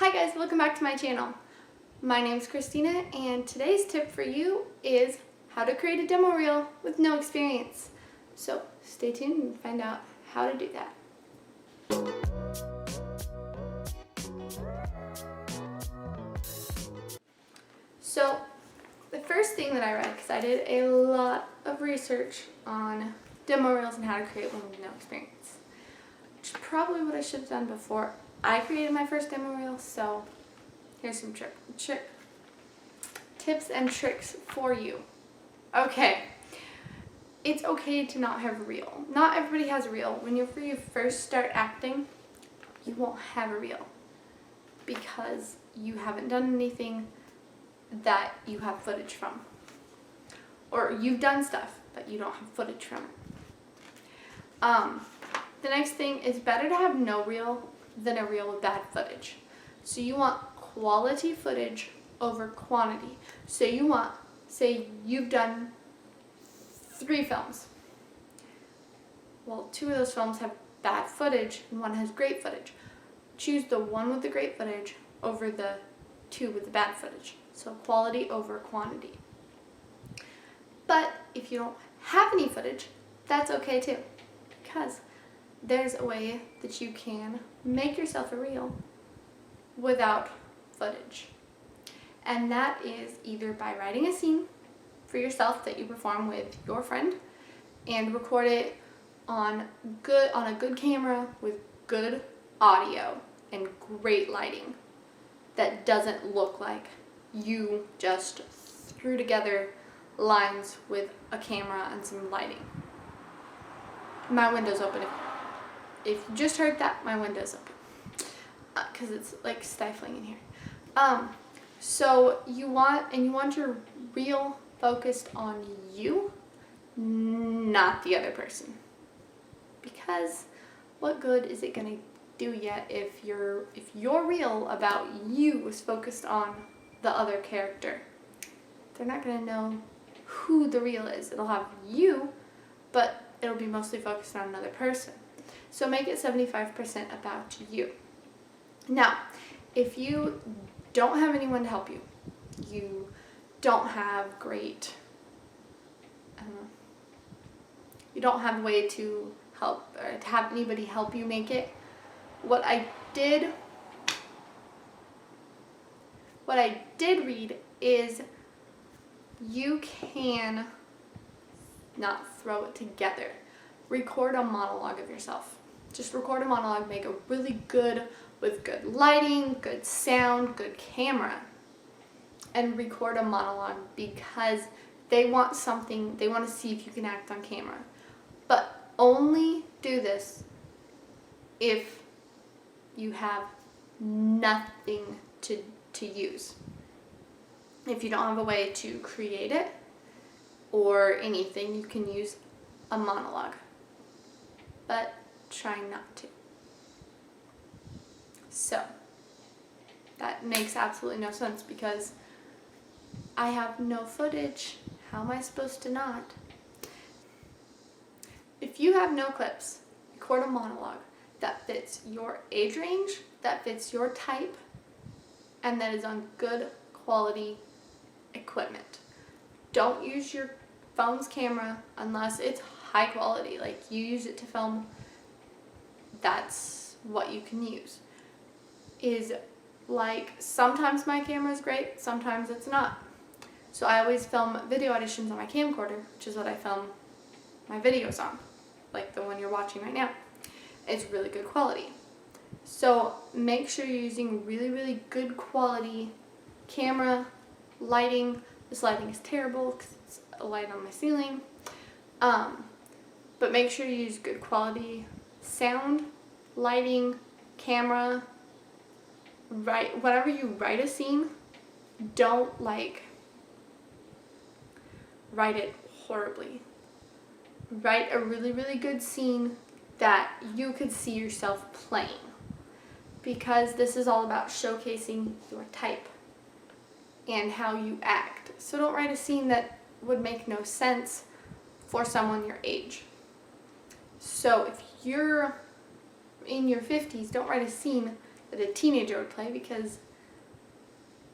Hi guys, welcome back to my channel. My name is Christina and today's tip for you is how to create a demo reel with no experience. So stay tuned and find out how to do that. So the first thing that I read, because I did a lot of research on demo reels and how to create one with no experience, which is probably what I should have done before I created my first demo reel. So here's some tips and tricks for you. Okay, it's okay to not have a reel. Not everybody has a reel. When you first start acting, you won't have a reel because you haven't done anything that you have footage from. Or you've done stuff, but you don't have footage from it. The next thing is better to have no reel than a reel with bad footage. So you want quality footage over quantity. So you want, say you've done 3 films. Well, 2 of those films have bad footage and 1 has great footage. Choose the one with the great footage over the 2 with the bad footage. So quality over quantity. But if you don't have any footage, that's okay too, because there's a way that you can make yourself a reel without footage. And that is either by writing a scene for yourself that you perform with your friend and record it on a good camera with good audio and great lighting that doesn't look like you just threw together lines with a camera and some lighting. My window's open. If you just heard that, my window's open because it's like stifling in here. So you want your reel focused on you, not the other person. Because what good is it gonna do yet if your reel about you is focused on the other character? They're not gonna know who the reel is. It'll have you, but it'll be mostly focused on another person. So make it 75% about you. Now, if you don't have anyone to help you, you don't have you don't have a way to help or to have anybody help you make it, what I did read is you can not throw it together. Record a monologue of yourself. Just record a monologue, make it really good with good lighting, good sound, good camera. And record a monologue because they want to see if you can act on camera. But only do this if you have nothing to use. If you don't have a way to create it or anything, you can use a monologue. But try not to. So, that makes absolutely no sense because I have no footage. How am I supposed to not? If you have no clips, record a monologue that fits your age range, that fits your type, and that is on good quality equipment. Don't use your phone's camera unless it's high quality, like you use it to film. That's what you can use. Is like sometimes my camera is great, sometimes it's not. So I always film video auditions on my camcorder, which is what I film my videos on, like the one you're watching right now. It's really good quality. So make sure you're using really, really good quality camera, lighting. This lighting is terrible because it's a light on my ceiling. But make sure you use good quality sound, lighting, camera. Whenever you write a scene, don't write it horribly. Write a really, really good scene that you could see yourself playing, because this is all about showcasing your type and how you act. So don't write a scene that would make no sense for someone your age. So if you're in your 50s, don't write a scene that a teenager would play, because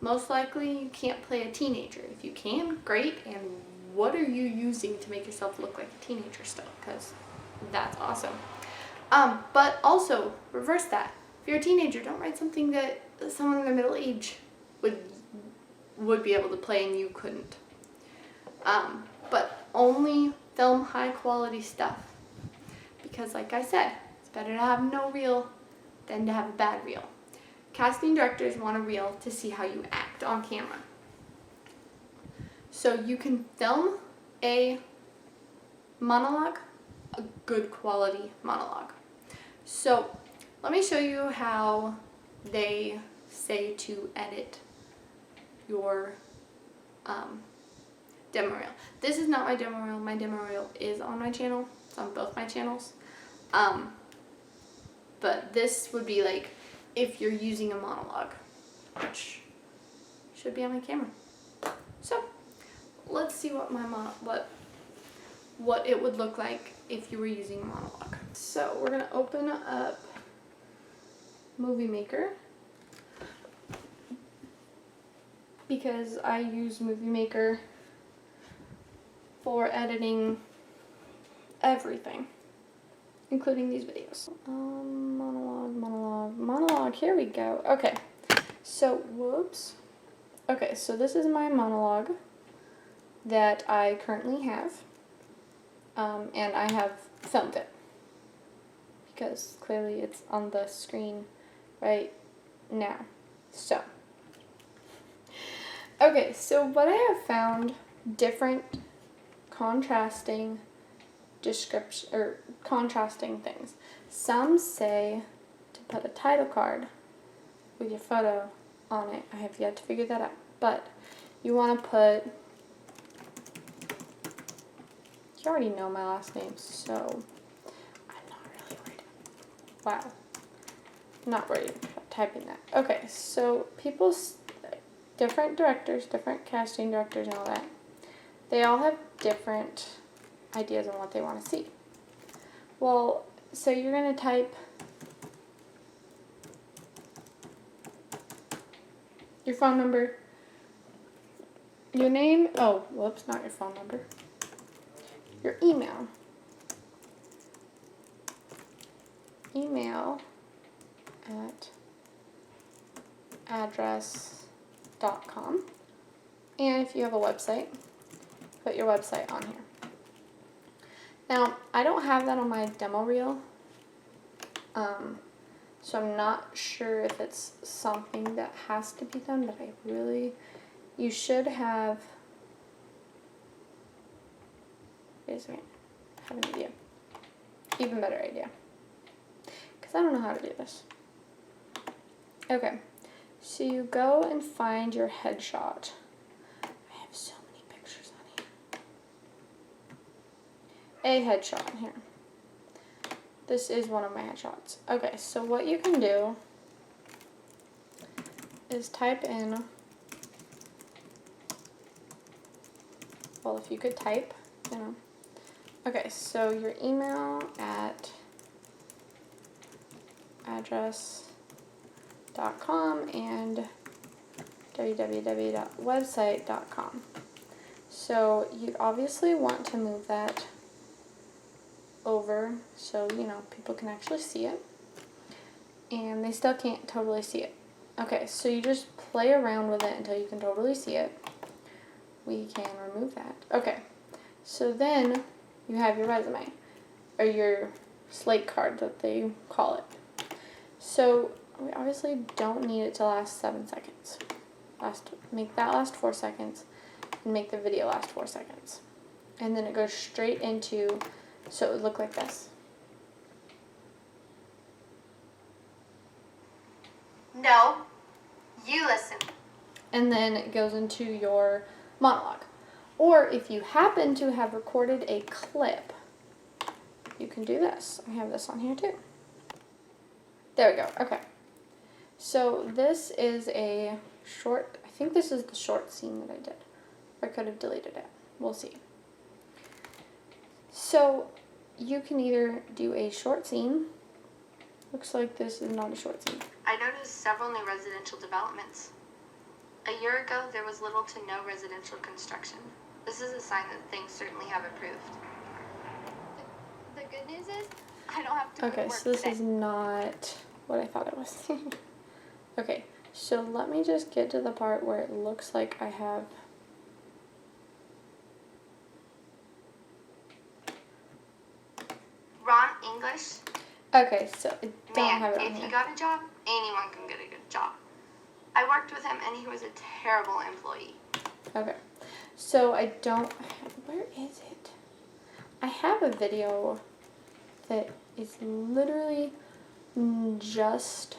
most likely you can't play a teenager. If you can, great, and what are you using to make yourself look like a teenager still? Because that's awesome. But also, reverse that. If you're a teenager, don't write something that someone in their middle age would be able to play and you couldn't. But only film high quality stuff. Because like I said, it's better to have no reel than to have a bad reel. Casting directors want a reel to see how you act on camera. So you can film a monologue, a good quality monologue. So let me show you how they say to edit your demo reel. This is not my demo reel. My demo reel is on my channel. It's on both my channels. But this would be like if you're using a monologue, which should be on my camera. So let's see what what it would look like if you were using a monologue. So we're gonna open up Movie Maker, because I use Movie Maker for editing everything, including these videos. Monologue, here we go. Okay, so, whoops. Okay, so this is my monologue that I currently have, and I have filmed it, because clearly it's on the screen right now. So, okay, so what I have found, different contrasting description or contrasting things. Some say to put a title card with your photo on it. I have yet to figure that out, but you want to put, you already know my last name, so I'm not really worried. Wow, not worried about typing that. Okay, so different directors, different casting directors and all that, they all have different ideas on what they want to see. Well, so you're going to type your phone number, your name, oh, whoops, not your phone number, your email at address.com, and if you have a website, put your website on here. Now, I don't have that on my demo reel, so I'm not sure if it's something that has to be done, but you should have, wait a second, I have an idea, even better idea, because I don't know how to do this. Okay, so you go and find your headshot. I have so many pictures on here. A headshot in here. This is one of my headshots. Okay, so what you can do is type in, well, if you could type, you know. Okay, so your email at address.com and www.website.com. So you'd obviously want to move that over so, you know, people can actually see it, and they still can't totally see it. Okay, so you just play around with it until you can totally see it. We can remove that. Okay, so then you have your resume, or your slate card that they call it. So we obviously don't need it to last 7 seconds. Make that last 4 seconds, and make the video last 4 seconds. And then it goes straight into, so it would look like this. No, you listen. And then it goes into your monologue. Or if you happen to have recorded a clip, you can do this. I have this on here too. There we go. Okay. So this is a short, I think this is the short scene that I did. I could have deleted it. We'll see. So you can either do a short scene. Looks like this is not a short scene. I noticed several new residential developments. A year ago, there was little to no residential construction. This is a sign that things certainly have improved. The good news is, I don't have to go to Okay, work so this today. is not what I thought it was. Okay, so let me just get to the part where it looks like I have... Ron English? Okay, so I don't Man, have it on if here. he got a job, anyone can get a good job. I worked with him and he was a terrible employee. Okay, so I don't... Where is it? I have a video that is literally just...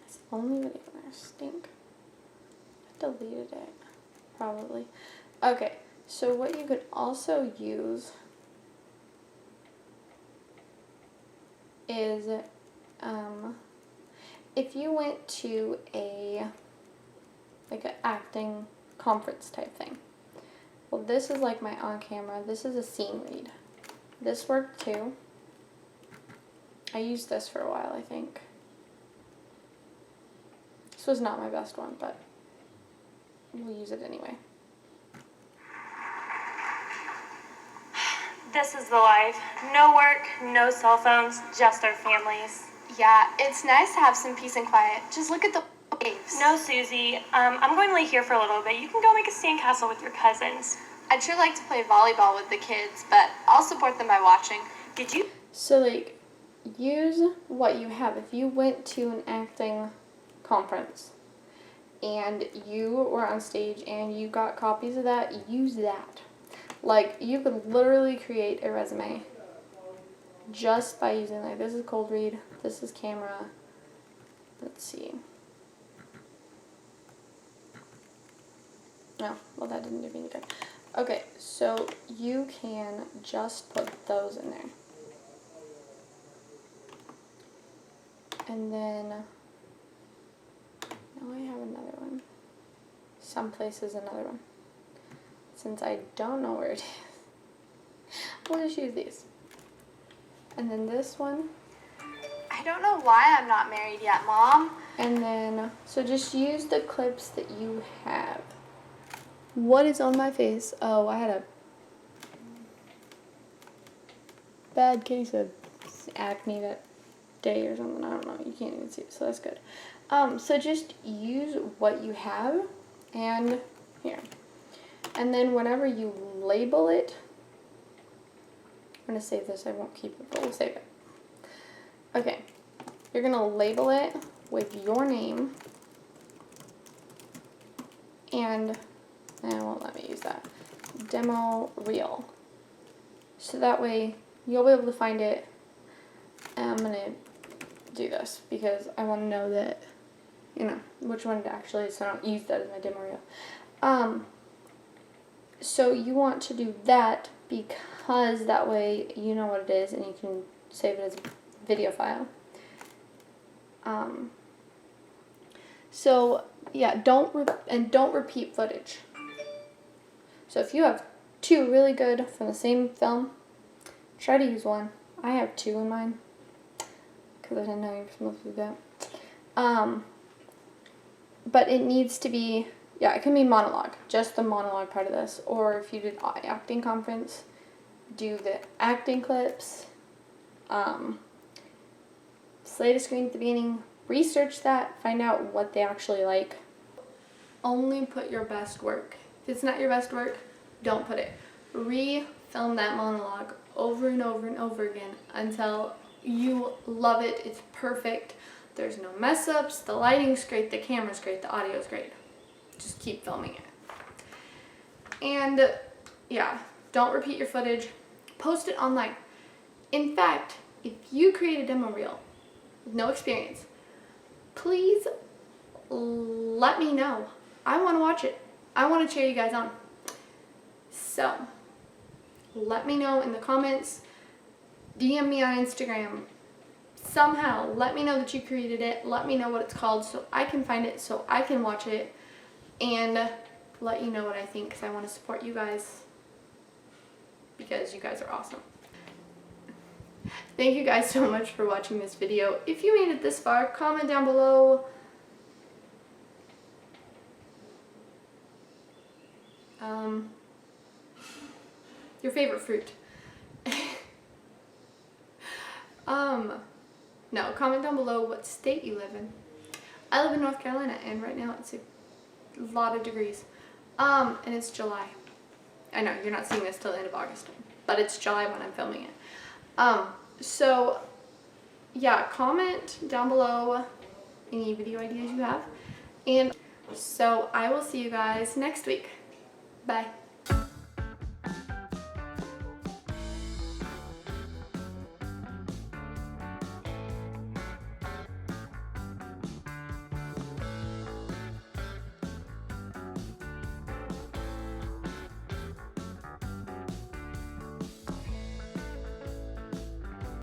It's the only video I stink. I deleted it, probably. Okay, so what you could also use is if you went to like an acting conference type thing. Well, this is like my on camera. This is a scene read. This worked too. I used this for a while, I think. This was not my best one, but we'll use it anyway. This is the life. No work, no cell phones, just our families. Yeah, it's nice to have some peace and quiet. Just look at the waves. No, Susie. I'm going to lay here for a little bit. You can go make a sandcastle with your cousins. I'd sure like to play volleyball with the kids, but I'll support them by watching. Did you? So, like, use what you have. If you went to an acting conference and you were on stage and you got copies of that, use that. Like, you could literally create a resume just by using, like, this is cold read, this is camera. Let's see. No, well, that didn't do me any good. Okay, so you can just put those in there. And then, now I have another one. Someplace is another one. Since I don't know where it is, we'll just use these. And then this one. I don't know why I'm not married yet, Mom. And then, so just use the clips that you have. What is on my face? Oh, I had a bad case of acne that day or something. I don't know. You can't even see it, so that's good. So just use what you have, and here. And then whenever you label it, I'm going to save this. I won't keep it, but we'll save it. Okay. You're going to label it with your name, and it won't let me use that. Demo reel. So that way you'll be able to find it. And I'm going to do this because I want to know that, you know, which one it actually is, so I don't use that as my demo reel. So you want to do that because that way you know what it is and you can save it as a video file. So yeah, don't repeat footage. So if you have two really good from the same film, try to use one. I have two in mine because I didn't know you were supposed to do that. But it needs to be, yeah, it can be monologue, just the monologue part of this. Or if you did acting conference, do the acting clips, slate a screen at the beginning, research that, find out what they actually like. Only put your best work. If it's not your best work, don't put it. Re-film that monologue over and over and over again until you love it, it's perfect. There's no mess ups, the lighting's great, the camera's great, the audio's great. Just keep filming it. And yeah, don't repeat your footage. Post it online. In fact, if you create a demo reel with no experience, please let me know. I want to watch it. I want to cheer you guys on. So, let me know in the comments. DM me on Instagram. Somehow, let me know that you created it. Let me know what it's called so I can find it, so I can watch it, and let you know what I think because I want to support you guys. because you guys are awesome. Thank you guys so much for watching this video. If you made it this far, comment down below your favorite fruit. No, comment down below what state you live in. I live in North Carolina, and right now it's a lot of degrees. And it's July. I know, you're not seeing this till the end of August, but it's July when I'm filming it. So, yeah, comment down below any video ideas you have. And so I will see you guys next week. Bye.